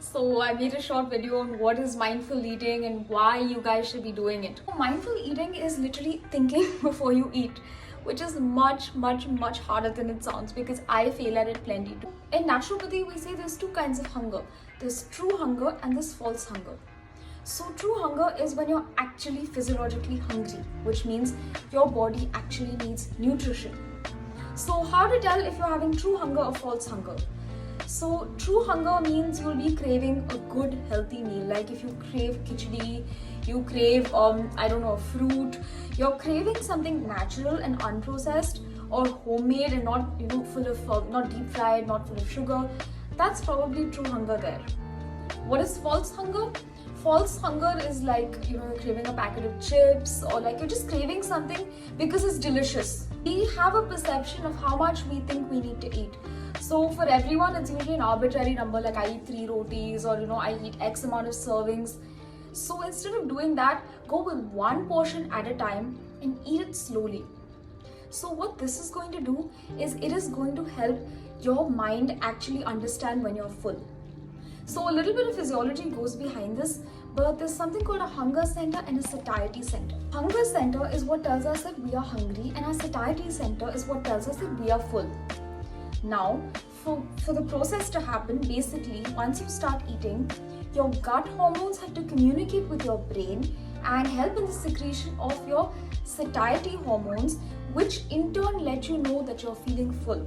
So I made a short video on what is mindful eating and why you guys should be doing it. Mindful eating is literally thinking before you eat, which is much harder than it sounds, because I fail at it plenty too. In naturopathy, we say there's two kinds of hunger. There's true hunger and there's false hunger. So true hunger is when you're actually physiologically hungry, which means your body actually needs nutrition. So how to tell if you're having true hunger or false hunger? So true hunger means you'll be craving a good healthy meal. Like if you crave khichdi, you crave fruit, you're craving something natural and unprocessed or homemade and not full of not deep fried, not full of sugar. That's probably true hunger there. What is false hunger? False hunger is like you're craving a packet of chips, or like you're just craving something because it's delicious. We have a perception of how much we think we need to eat. So for everyone, it's usually an arbitrary number, like I eat 3 rotis, or I eat X amount of servings. So instead of doing that, go with one portion at a time and eat it slowly. So what this is going to do is it is going to help your mind actually understand when you're full. So a little bit of physiology goes behind this, but there's something called a hunger center and a satiety center. Hunger center is what tells us that we are hungry, and our satiety center is what tells us that we are full. Now, for the process to happen, basically, once you start eating, your gut hormones have to communicate with your brain and help in the secretion of your satiety hormones, which in turn let you know that you're feeling full.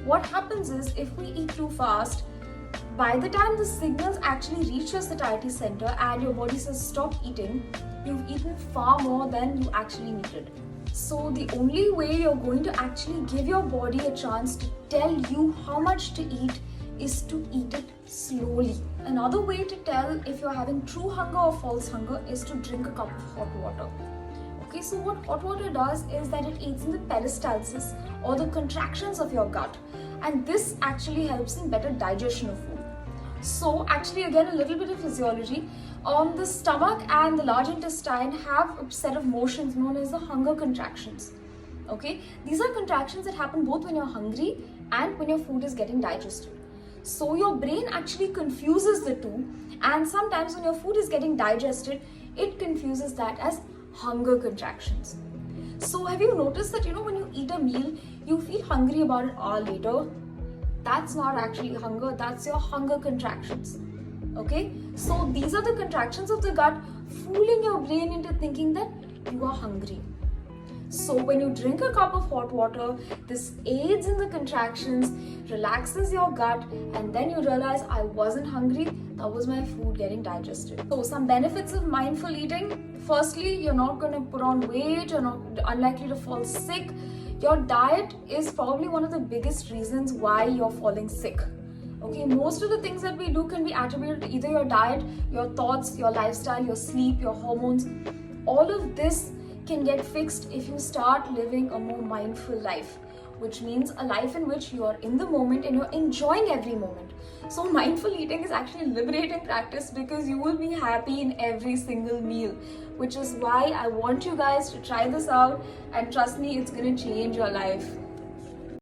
What happens is, if we eat too fast, by the time the signals actually reach your satiety center and your body says stop eating, you've eaten far more than you actually needed. So the only way you're going to actually give your body a chance to tell you how much to eat is to eat it slowly. Another way to tell if you're having true hunger or false hunger is to drink a cup of hot water. Okay, so what hot water does is that it aids in the peristalsis or the contractions of your gut, and this actually helps in better digestion of food. So actually, again, a little bit of physiology. The stomach and the large intestine have a set of motions known as the hunger contractions. Okay, these are contractions that happen both when you're hungry and when your food is getting digested. So your brain actually confuses the two, and sometimes when your food is getting digested, it confuses that as hunger contractions. So have you noticed that when you eat a meal, you feel hungry about an hour later? That's not actually hunger, that's your hunger contractions. Okay, so these are the contractions of the gut fooling your brain into thinking that you are hungry. So when you drink a cup of hot water, this aids in the contractions, relaxes your gut, and then you realize I wasn't hungry, that was my food getting digested. So some benefits of mindful eating. Firstly, you're not going to put on weight, you're not unlikely to fall sick. Your diet is probably one of the biggest reasons why you're falling sick. Okay, most of the things that we do can be attributed to either your diet, your thoughts, your lifestyle, your sleep, your hormones. All of this can get fixed if you start living a more mindful life, which means a life in which you are in the moment and you're enjoying every moment. So mindful eating is actually a liberating practice because you will be happy in every single meal, which is why I want you guys to try this out, and trust me, it's going to change your life.